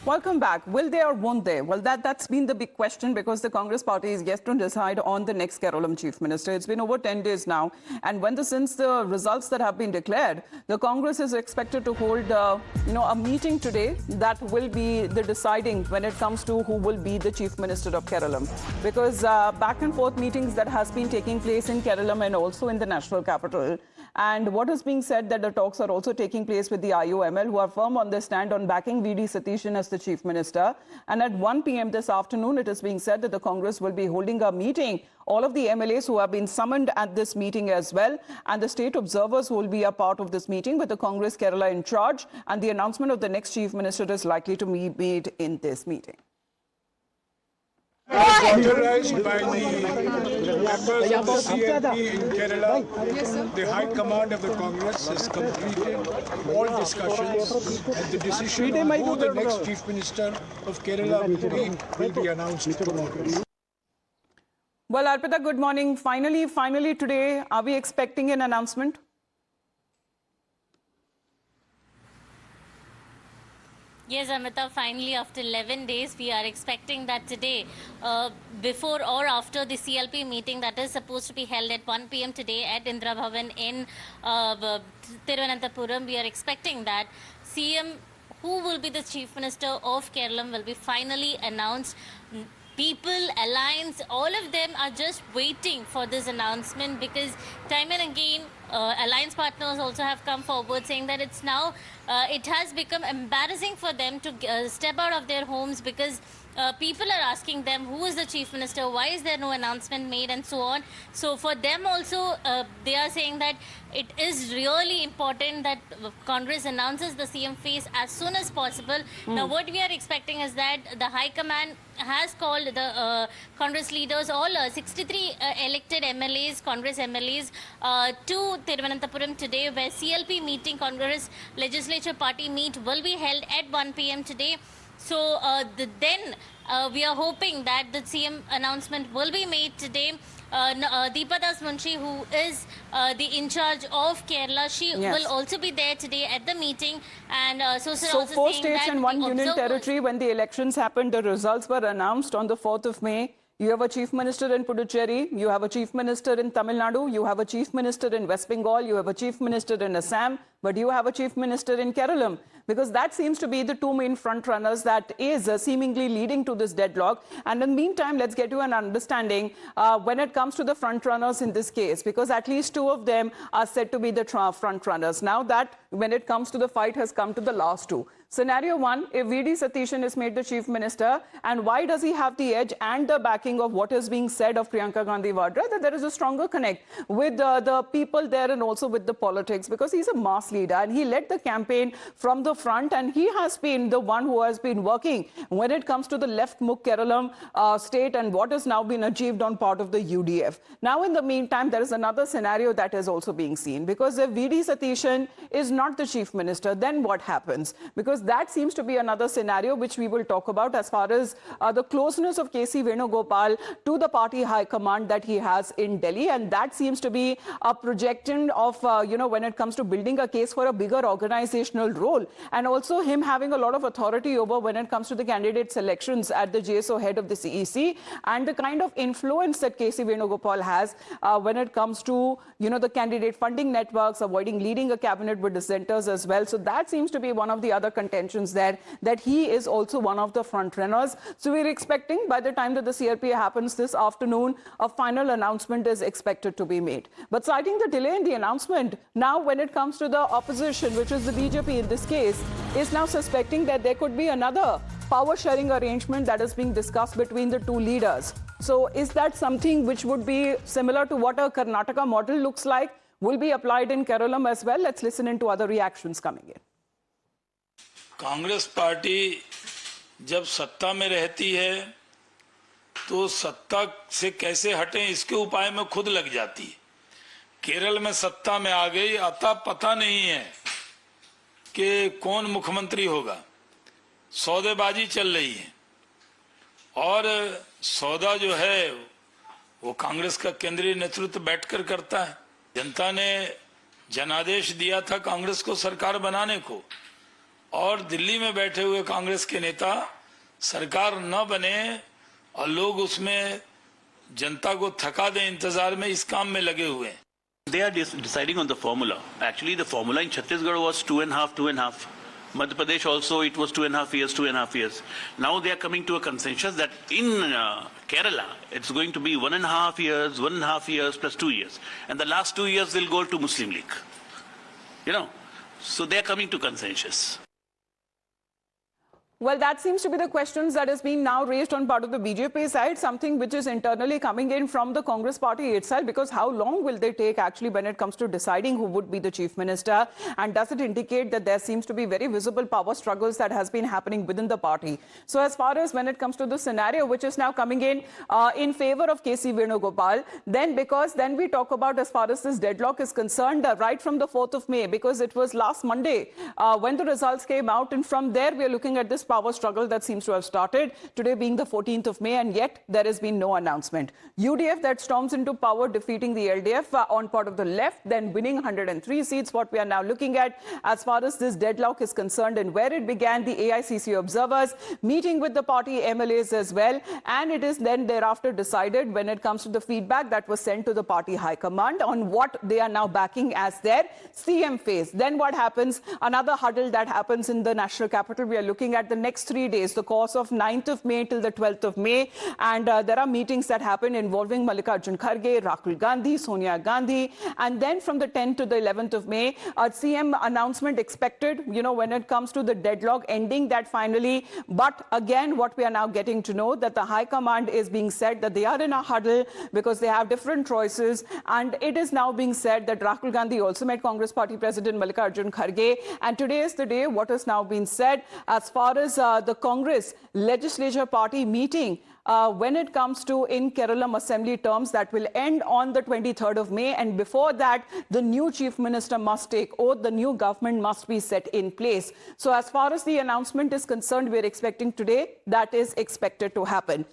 Welcome back. Will they or won't they? Well, that's been the big question because the Congress party is yet to decide on the next Kerala chief minister. It's been over 10 days now. And since the results that have been declared, the Congress is expected to hold, a meeting today that will be the deciding when it comes to who will be the chief minister of Kerala. Because back and forth meetings that has been taking place in Kerala and also in the national capital. And what is being said that the talks are also taking place with the IOML, who are firm on their stand on backing VD Satishan as the chief minister. And at 1 p.m. this afternoon, it is being said that the Congress will be holding a meeting. All of the MLAs who have been summoned at this meeting as well, and the state observers who will be a part of this meeting with the Congress Kerala in charge. And the announcement of the next chief minister is likely to be made in this meeting. Authorized by the members of the CLP in Kerala, the High Command of the Congress has completed all discussions and the decision on who the next Chief Minister of Kerala will be announced tomorrow. Well, Arpita, good morning. Finally today, are we expecting an announcement? Yes, Amita, finally after 11 days, we are expecting that today, before or after the CLP meeting that is supposed to be held at 1 p.m. today at Indira Bhavan in Thiruvananthapuram, we are expecting that CM, who will be the Chief Minister of Kerala, will be finally announced. People, alliance, all of them are just waiting for this announcement because time and again, alliance partners also have come forward saying that it's now, it has become embarrassing for them to step out of their homes because people are asking them who is the chief minister, why is there no announcement made and so on. So for them also, they are saying that it is really important that Congress announces the CM face as soon as possible. Now what we are expecting is that the High Command has called the Congress leaders, all 63 elected MLAs, Congress MLAs, to Thiruvananthapuram today, where CLP meeting, Congress Legislature Party meet will be held at 1 p.m. today. So then we are hoping that the CM announcement will be made today. Deepa Das Munshi, who is the in charge of Kerala, she will also be there today at the meeting. And so 4 states and 1 union territory, when the elections happened, the results were announced on the 4th of May. You have a chief minister in Puducherry, you have a chief minister in Tamil Nadu, you have a chief minister in West Bengal, you have a chief minister in Assam, but you have a chief minister in Kerala. Because that seems to be the two main front runners that is seemingly leading to this deadlock. And in the meantime, let's get to an understanding when it comes to the front runners in this case, because at least 2 of them are said to be the front runners. Now that when it comes to the fight has come to the last 2. Scenario 1, if VD Satishan is made the chief minister, and why does he have the edge and the backing of what is being said of Priyanka Gandhi Vadra, that there is a stronger connect with the people there and also with the politics, because he's a mass leader and he led the campaign from the front and he has been the one who has been working when it comes to the left Mukh Kerala state and what has now been achieved on part of the UDF. Now in the meantime, there is another scenario that is also being seen, because if VD Satishan is not the chief minister, then what happens? Because that seems to be another scenario which we will talk about as far as the closeness of KC Venugopal to the party high command that he has in Delhi, and that seems to be a projection of when it comes to building a case for a bigger organizational role, and also him having a lot of authority over when it comes to the candidate selections at the GSO head of the CEC, and the kind of influence that KC Venugopal has when it comes to the candidate funding networks, avoiding leading a cabinet with dissenters as well. So that seems to be one of the other contentions there, that he is also one of the front runners. So we're expecting by the time that the CRP happens this afternoon, a final announcement is expected to be made. But citing the delay in the announcement, now when it comes to the opposition, which is the BJP in this case, is now suspecting that there could be another power sharing arrangement that is being discussed between the 2 leaders. So is that something which would be similar to what a Karnataka model looks like, will be applied in Kerala as well? Let's listen into other reactions coming in. Congress party जब सत्ता में रहती है तो सत्ता से कैसे हटें इसके उपाय में खुद लग जाती है। केरल में सत्ता में आ गई, अता पता नहीं है कि कौन मुख्यमंत्री होगा। सौदेबाजी चल रही है और सौदा जो है वो कांग्रेस का केंद्रीय नेतृत्व बैठकर करता है। जनता ने जनादेश दिया था कांग्रेस को सरकार बनाने को, और दिल्ली में बैठे हुए कांग्रेस के नेता सरकार न बने और लोग उसमें जनता को थका दें इंतजार में, इस काम में लगे हुए हैं. They are deciding on the formula. Actually, the formula in Chhattisgarh was 2.5. Madhya Pradesh also, it was 2.5 years, 2.5 years. Now they are coming to a consensus that in Kerala, it's going to be 1.5 years, 1.5 years plus 2 years. And the last 2 years will go to Muslim League. You know, so they are coming to consensus. Well, that seems to be the questions that has been now raised on part of the BJP side, something which is internally coming in from the Congress party itself, because how long will they take actually when it comes to deciding who would be the chief minister? And does it indicate that there seems to be very visible power struggles that has been happening within the party? So as far as when it comes to the scenario, which is now coming in favor of KC Venugopal, then we talk about as far as this deadlock is concerned, right from the 4th of May, because it was last Monday when the results came out, and from there we are looking at this power struggle that seems to have started, today being the 14th of May, and yet there has been no announcement. UDF that storms into power, defeating the LDF on part of the left, then winning 103 seats, what we are now looking at as far as this deadlock is concerned, and where it began, the AICC observers meeting with the party MLAs as well, and it is then thereafter decided when it comes to the feedback that was sent to the party high command on what they are now backing as their CM phase. Then what happens? Another huddle that happens in the national capital. We are looking at the next 3 days, the course of 9th of May till the 12th of May. And there are meetings that happen involving Mallikarjun Kharge, Rahul Gandhi, Sonia Gandhi. And then from the 10th to the 11th of May, a CM announcement expected, you know, when it comes to the deadlock ending that finally. But again, what we are now getting to know that the High Command is being said that they are in a huddle because they have different choices. And it is now being said that Rahul Gandhi also met Congress Party President Mallikarjun Kharge. And today is the day, what has now been said as far as the Congress Legislature Party meeting when it comes to in Kerala Assembly terms that will end on the 23rd of May. And before that, the new Chief Minister must take oath. The new government must be set in place. So as far as the announcement is concerned, we are expecting today that is expected to happen.